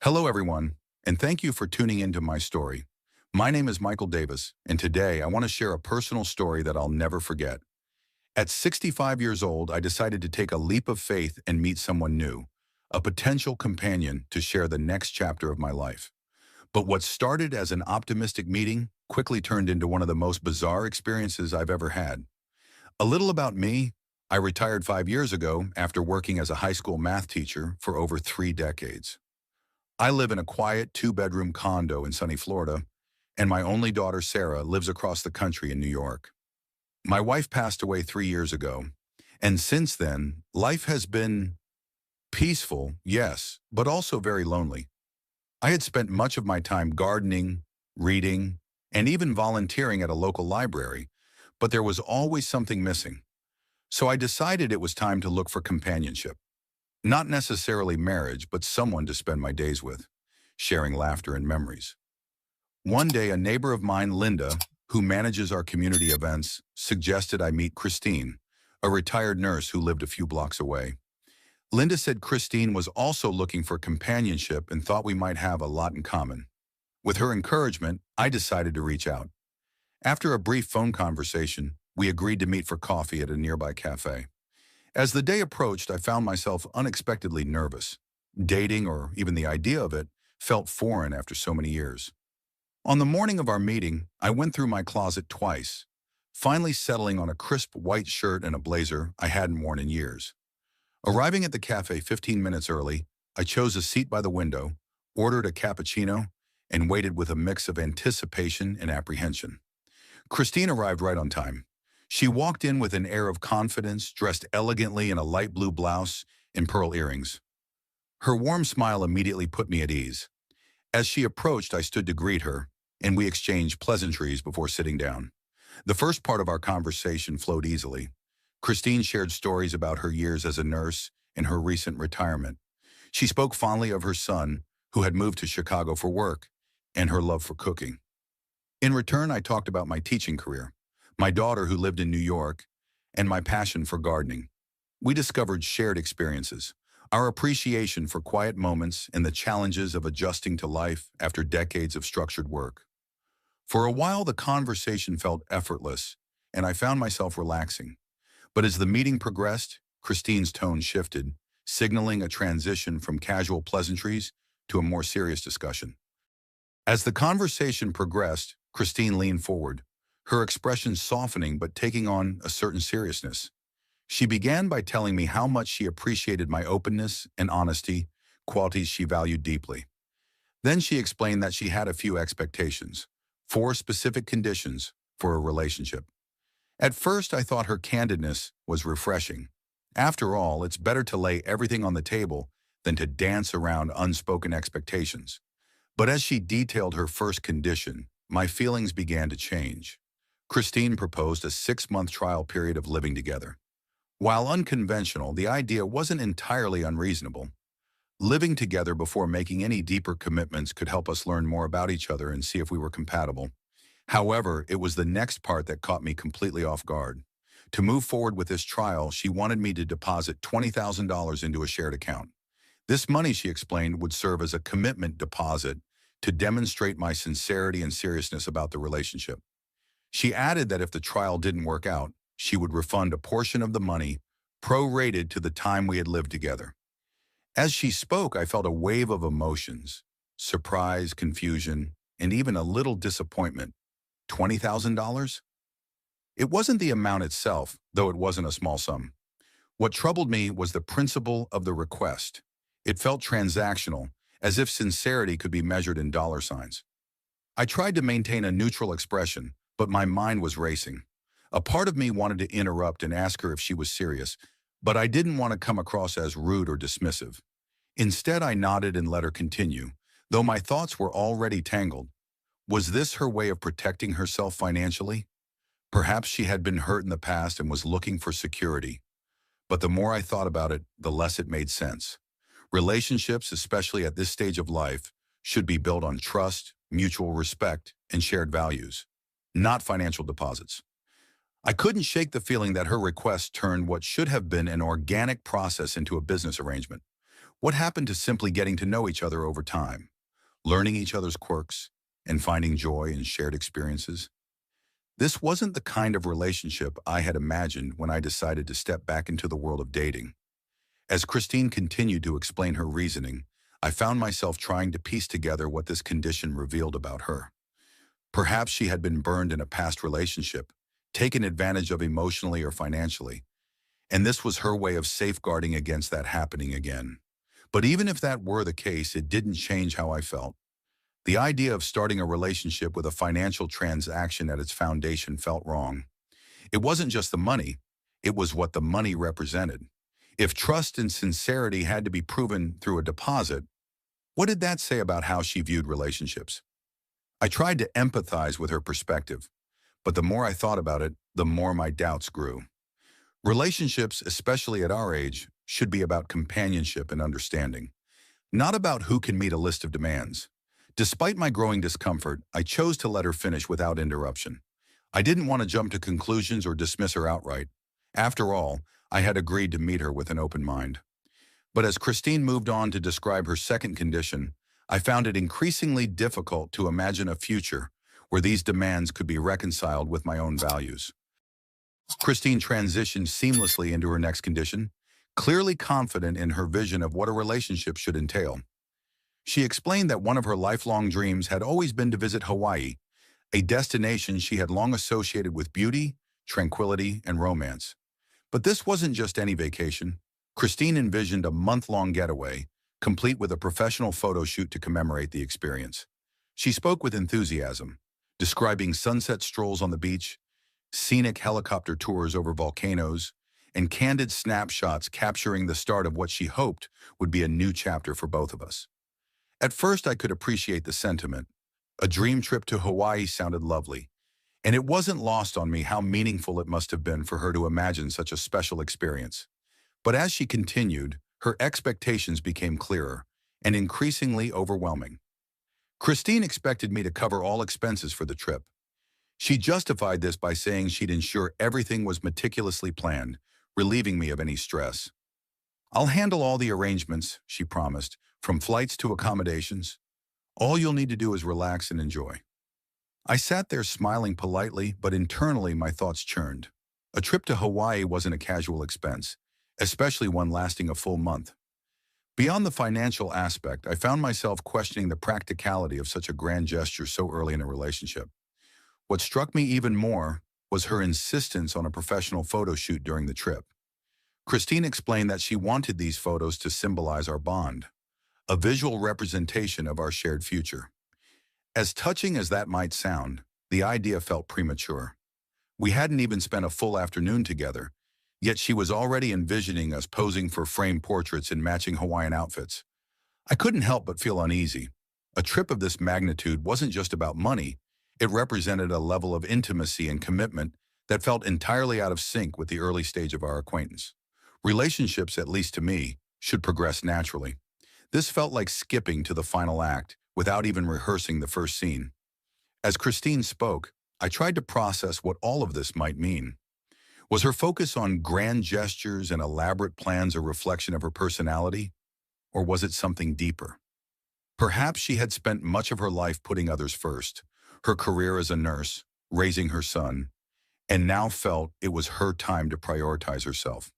Hello, everyone, and thank you for tuning into my story. My name is Michael Davis, and today I want to share a personal story that I'll never forget. At 65 years old, I decided to take a leap of faith and meet someone new, a potential companion to share the next chapter of my life. But what started as an optimistic meeting quickly turned into one of the most bizarre experiences I've ever had. A little about me: I retired 5 years ago after working as a high school math teacher for over 3 decades. I live in a quiet two-bedroom condo in sunny Florida, and my only daughter, Sarah, lives across the country in New York. My wife passed away 3 years ago, and since then, life has been peaceful, yes, but also very lonely. I had spent much of my time gardening, reading, and even volunteering at a local library, but there was always something missing. So I decided it was time to look for companionship. Not necessarily marriage, but someone to spend my days with, sharing laughter and memories. One day, a neighbor of mine, Linda, who manages our community events, suggested I meet Christine, a retired nurse who lived a few blocks away. Linda said Christine was also looking for companionship and thought we might have a lot in common. With her encouragement, I decided to reach out. After a brief phone conversation, we agreed to meet for coffee at a nearby cafe. As the day approached, I found myself unexpectedly nervous. Dating, or even the idea of it, felt foreign after so many years. On the morning of our meeting, I went through my closet twice, finally settling on a crisp white shirt and a blazer I hadn't worn in years. Arriving at the cafe 15 minutes early, I chose a seat by the window, ordered a cappuccino, and waited with a mix of anticipation and apprehension. Christine arrived right on time. She walked in with an air of confidence, dressed elegantly in a light blue blouse and pearl earrings. Her warm smile immediately put me at ease. As she approached, I stood to greet her, and we exchanged pleasantries before sitting down. The first part of our conversation flowed easily. Christine shared stories about her years as a nurse and her recent retirement. She spoke fondly of her son, who had moved to Chicago for work, and her love for cooking. In return, I talked about my teaching career, my daughter who lived in New York, and my passion for gardening. We discovered shared experiences, our appreciation for quiet moments and the challenges of adjusting to life after decades of structured work. For a while, the conversation felt effortless, and I found myself relaxing. But as the meeting progressed, Christine's tone shifted, signaling a transition from casual pleasantries to a more serious discussion. As the conversation progressed, Christine leaned forward, her expression softening but taking on a certain seriousness. She began by telling me how much she appreciated my openness and honesty, qualities she valued deeply. Then she explained that she had a few expectations, 4 specific conditions for a relationship. At first, I thought her candidness was refreshing. After all, it's better to lay everything on the table than to dance around unspoken expectations. But as she detailed her first condition, my feelings began to change. Christine proposed a 6-month trial period of living together. While unconventional, the idea wasn't entirely unreasonable. Living together before making any deeper commitments could help us learn more about each other and see if we were compatible. However, it was the next part that caught me completely off guard. To move forward with this trial, she wanted me to deposit $20,000 into a shared account. This money, she explained, would serve as a commitment deposit to demonstrate my sincerity and seriousness about the relationship. She added that if the trial didn't work out, she would refund a portion of the money, prorated to the time we had lived together. As she spoke, I felt a wave of emotions: surprise, confusion, and even a little disappointment. $20,000? It wasn't the amount itself, though it wasn't a small sum. What troubled me was the principle of the request. It felt transactional, as if sincerity could be measured in dollar signs. I tried to maintain a neutral expression, but my mind was racing. A part of me wanted to interrupt and ask her if she was serious, but I didn't want to come across as rude or dismissive. Instead, I nodded and let her continue, though my thoughts were already tangled. Was this her way of protecting herself financially? Perhaps she had been hurt in the past and was looking for security. But the more I thought about it, the less it made sense. Relationships, especially at this stage of life, should be built on trust, mutual respect, and shared values, not financial deposits. I couldn't shake the feeling that her request turned what should have been an organic process into a business arrangement. What happened to simply getting to know each other over time, learning each other's quirks, and finding joy in shared experiences? This wasn't the kind of relationship I had imagined when I decided to step back into the world of dating. As Christine continued to explain her reasoning, I found myself trying to piece together what this condition revealed about her. Perhaps she had been burned in a past relationship, taken advantage of emotionally or financially, and this was her way of safeguarding against that happening again. But even if that were the case, it didn't change how I felt. The idea of starting a relationship with a financial transaction at its foundation felt wrong. It wasn't just the money, it was what the money represented. If trust and sincerity had to be proven through a deposit, what did that say about how she viewed relationships? I tried to empathize with her perspective, but the more I thought about it, the more my doubts grew. Relationships, especially at our age, should be about companionship and understanding, not about who can meet a list of demands. Despite my growing discomfort, I chose to let her finish without interruption. I didn't want to jump to conclusions or dismiss her outright. After all, I had agreed to meet her with an open mind. But as Christine moved on to describe her second condition, I found it increasingly difficult to imagine a future where these demands could be reconciled with my own values. Christine transitioned seamlessly into her next condition, clearly confident in her vision of what a relationship should entail. She explained that one of her lifelong dreams had always been to visit Hawaii, a destination she had long associated with beauty, tranquility, and romance. But this wasn't just any vacation. Christine envisioned a month-long getaway, complete with a professional photo shoot to commemorate the experience. She spoke with enthusiasm, describing sunset strolls on the beach, scenic helicopter tours over volcanoes, and candid snapshots capturing the start of what she hoped would be a new chapter for both of us. At first, I could appreciate the sentiment. A dream trip to Hawaii sounded lovely, and it wasn't lost on me how meaningful it must have been for her to imagine such a special experience. But as she continued, her expectations became clearer and increasingly overwhelming. Christine expected me to cover all expenses for the trip. She justified this by saying she'd ensure everything was meticulously planned, relieving me of any stress. "I'll handle all the arrangements," she promised, "from flights to accommodations. All you'll need to do is relax and enjoy." I sat there smiling politely, but internally my thoughts churned. A trip to Hawaii wasn't a casual expense, especially one lasting a full month. Beyond the financial aspect, I found myself questioning the practicality of such a grand gesture so early in a relationship. What struck me even more was her insistence on a professional photo shoot during the trip. Christine explained that she wanted these photos to symbolize our bond, a visual representation of our shared future. As touching as that might sound, the idea felt premature. We hadn't even spent a full afternoon together, yet she was already envisioning us posing for framed portraits in matching Hawaiian outfits. I couldn't help but feel uneasy. A trip of this magnitude wasn't just about money. It represented a level of intimacy and commitment that felt entirely out of sync with the early stage of our acquaintance. Relationships, at least to me, should progress naturally. This felt like skipping to the final act without even rehearsing the first scene. As Christine spoke, I tried to process what all of this might mean. Was her focus on grand gestures and elaborate plans a reflection of her personality, or was it something deeper? Perhaps she had spent much of her life putting others first, her career as a nurse, raising her son, and now felt it was her time to prioritize herself.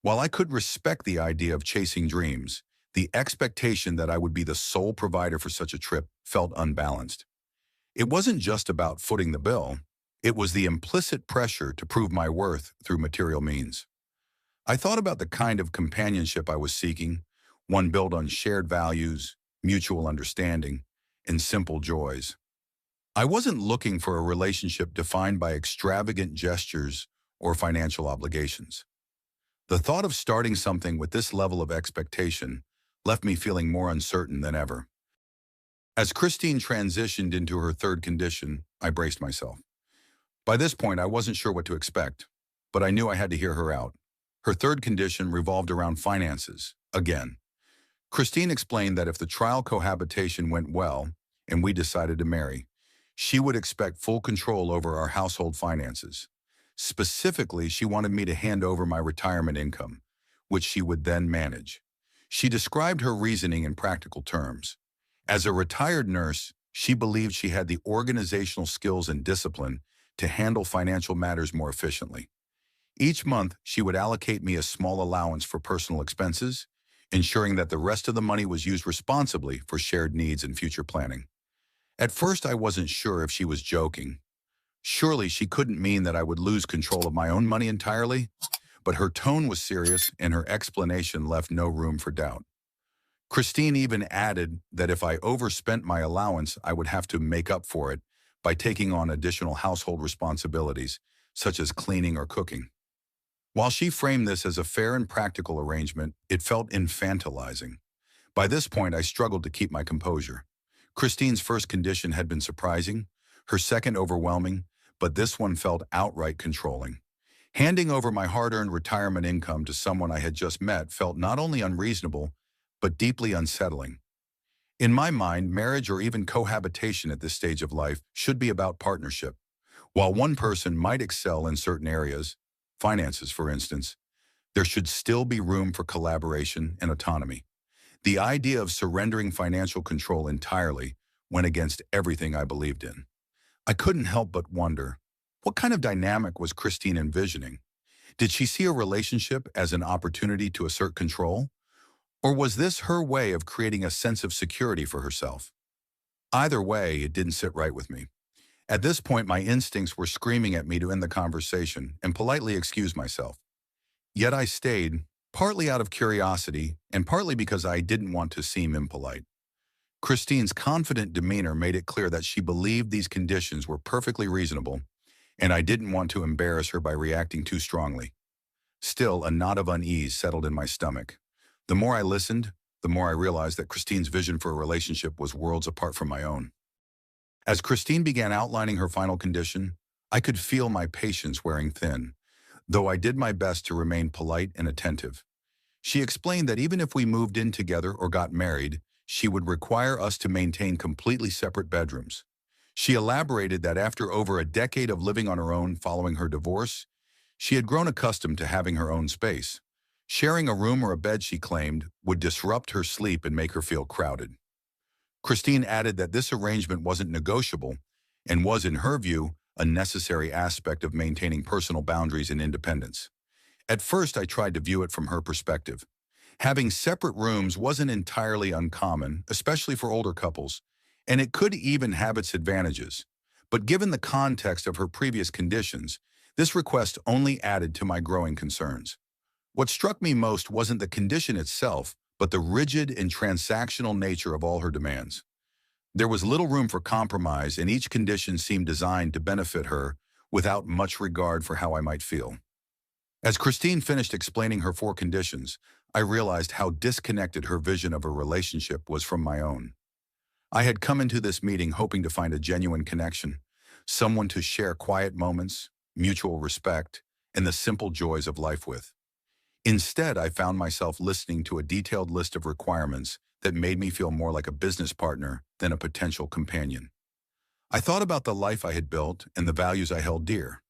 While I could respect the idea of chasing dreams, the expectation that I would be the sole provider for such a trip felt unbalanced. It wasn't just about footing the bill. It was the implicit pressure to prove my worth through material means. I thought about the kind of companionship I was seeking, one built on shared values, mutual understanding, and simple joys. I wasn't looking for a relationship defined by extravagant gestures or financial obligations. The thought of starting something with this level of expectation left me feeling more uncertain than ever. As Christine transitioned into her third condition, I braced myself. By this point, I wasn't sure what to expect, but I knew I had to hear her out. Her third condition revolved around finances, again. Christine explained that if the trial cohabitation went well and we decided to marry, she would expect full control over our household finances. Specifically, she wanted me to hand over my retirement income, which she would then manage. She described her reasoning in practical terms. As a retired nurse, she believed she had the organizational skills and discipline to handle financial matters more efficiently. Each month, she would allocate me a small allowance for personal expenses, ensuring that the rest of the money was used responsibly for shared needs and future planning. At first, I wasn't sure if she was joking. Surely she couldn't mean that I would lose control of my own money entirely, but her tone was serious and her explanation left no room for doubt. Christine even added that if I overspent my allowance, I would have to make up for it by taking on additional household responsibilities, such as cleaning or cooking. While she framed this as a fair and practical arrangement, it felt infantilizing. By this point, I struggled to keep my composure. Christine's first condition had been surprising, her second overwhelming, but this one felt outright controlling. Handing over my hard-earned retirement income to someone I had just met felt not only unreasonable, but deeply unsettling. In my mind, marriage or even cohabitation at this stage of life should be about partnership. While one person might excel in certain areas, finances for instance, there should still be room for collaboration and autonomy. The idea of surrendering financial control entirely went against everything I believed in. I couldn't help but wonder, what kind of dynamic was Christine envisioning? Did she see a relationship as an opportunity to assert control? Or was this her way of creating a sense of security for herself? Either way, it didn't sit right with me. At this point, my instincts were screaming at me to end the conversation and politely excuse myself. Yet I stayed, partly out of curiosity and partly because I didn't want to seem impolite. Christine's confident demeanor made it clear that she believed these conditions were perfectly reasonable, and I didn't want to embarrass her by reacting too strongly. Still, a knot of unease settled in my stomach. The more I listened, the more I realized that Christine's vision for a relationship was worlds apart from my own. As Christine began outlining her final condition, I could feel my patience wearing thin, though I did my best to remain polite and attentive. She explained that even if we moved in together or got married, she would require us to maintain completely separate bedrooms. She elaborated that after over a decade of living on her own following her divorce, she had grown accustomed to having her own space. Sharing a room or a bed, she claimed, would disrupt her sleep and make her feel crowded. Christine added that this arrangement wasn't negotiable and was, in her view, a necessary aspect of maintaining personal boundaries and independence. At first, I tried to view it from her perspective. Having separate rooms wasn't entirely uncommon, especially for older couples, and it could even have its advantages. But given the context of her previous conditions, this request only added to my growing concerns. What struck me most wasn't the condition itself, but the rigid and transactional nature of all her demands. There was little room for compromise, and each condition seemed designed to benefit her without much regard for how I might feel. As Christine finished explaining her 4 conditions, I realized how disconnected her vision of a relationship was from my own. I had come into this meeting hoping to find a genuine connection, someone to share quiet moments, mutual respect, and the simple joys of life with. Instead, I found myself listening to a detailed list of requirements that made me feel more like a business partner than a potential companion. I thought about the life I had built and the values I held dear.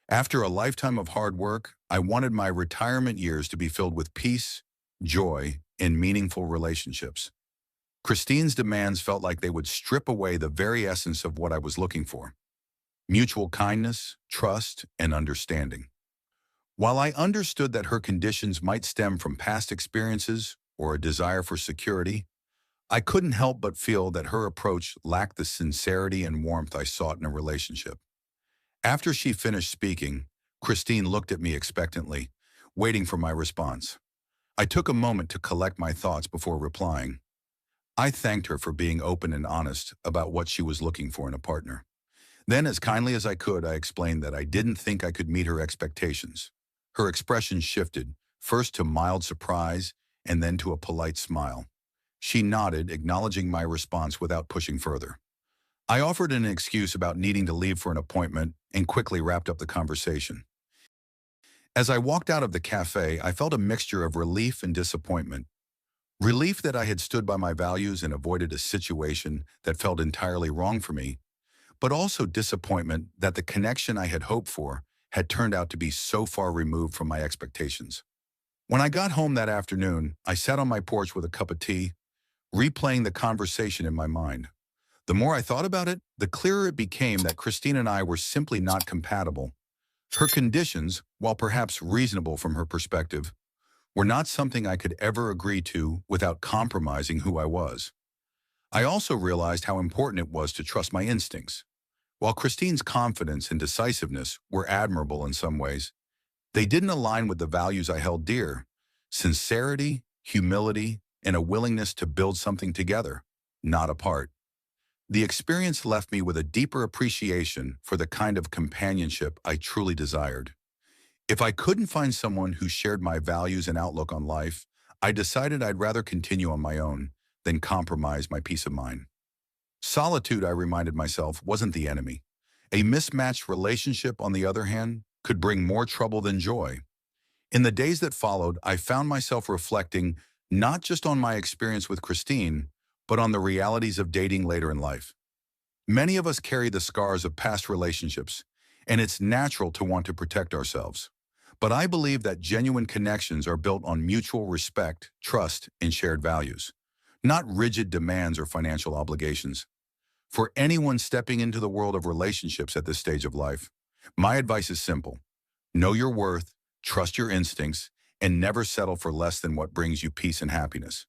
After a lifetime of hard work, I wanted my retirement years to be filled with peace, joy, and meaningful relationships. Christine's demands felt like they would strip away the very essence of what I was looking for: mutual kindness, trust, and understanding. While I understood that her conditions might stem from past experiences or a desire for security, I couldn't help but feel that her approach lacked the sincerity and warmth I sought in a relationship. After she finished speaking, Christine looked at me expectantly, waiting for my response. I took a moment to collect my thoughts before replying. I thanked her for being open and honest about what she was looking for in a partner. Then, as kindly as I could, I explained that I didn't think I could meet her expectations. Her expression shifted, first to mild surprise and then to a polite smile. She nodded, acknowledging my response without pushing further. I offered an excuse about needing to leave for an appointment and quickly wrapped up the conversation. As I walked out of the cafe, I felt a mixture of relief and disappointment. Relief that I had stood by my values and avoided a situation that felt entirely wrong for me, but also disappointment that the connection I had hoped for had turned out to be so far removed from my expectations. When I got home that afternoon, I sat on my porch with a cup of tea, replaying the conversation in my mind. The more I thought about it, the clearer it became that Christine and I were simply not compatible. Her conditions, while perhaps reasonable from her perspective, were not something I could ever agree to without compromising who I was. I also realized how important it was to trust my instincts. While Christine's confidence and decisiveness were admirable in some ways, they didn't align with the values I held dear: sincerity, humility, and a willingness to build something together, not apart. The experience left me with a deeper appreciation for the kind of companionship I truly desired. If I couldn't find someone who shared my values and outlook on life, I decided I'd rather continue on my own than compromise my peace of mind. Solitude, I reminded myself, wasn't the enemy. A mismatched relationship, on the other hand, could bring more trouble than joy. In the days that followed, I found myself reflecting not just on my experience with Christine, but on the realities of dating later in life. Many of us carry the scars of past relationships, and it's natural to want to protect ourselves. But I believe that genuine connections are built on mutual respect, trust, and shared values, not rigid demands or financial obligations. For anyone stepping into the world of relationships at this stage of life, my advice is simple: know your worth, trust your instincts, and never settle for less than what brings you peace and happiness.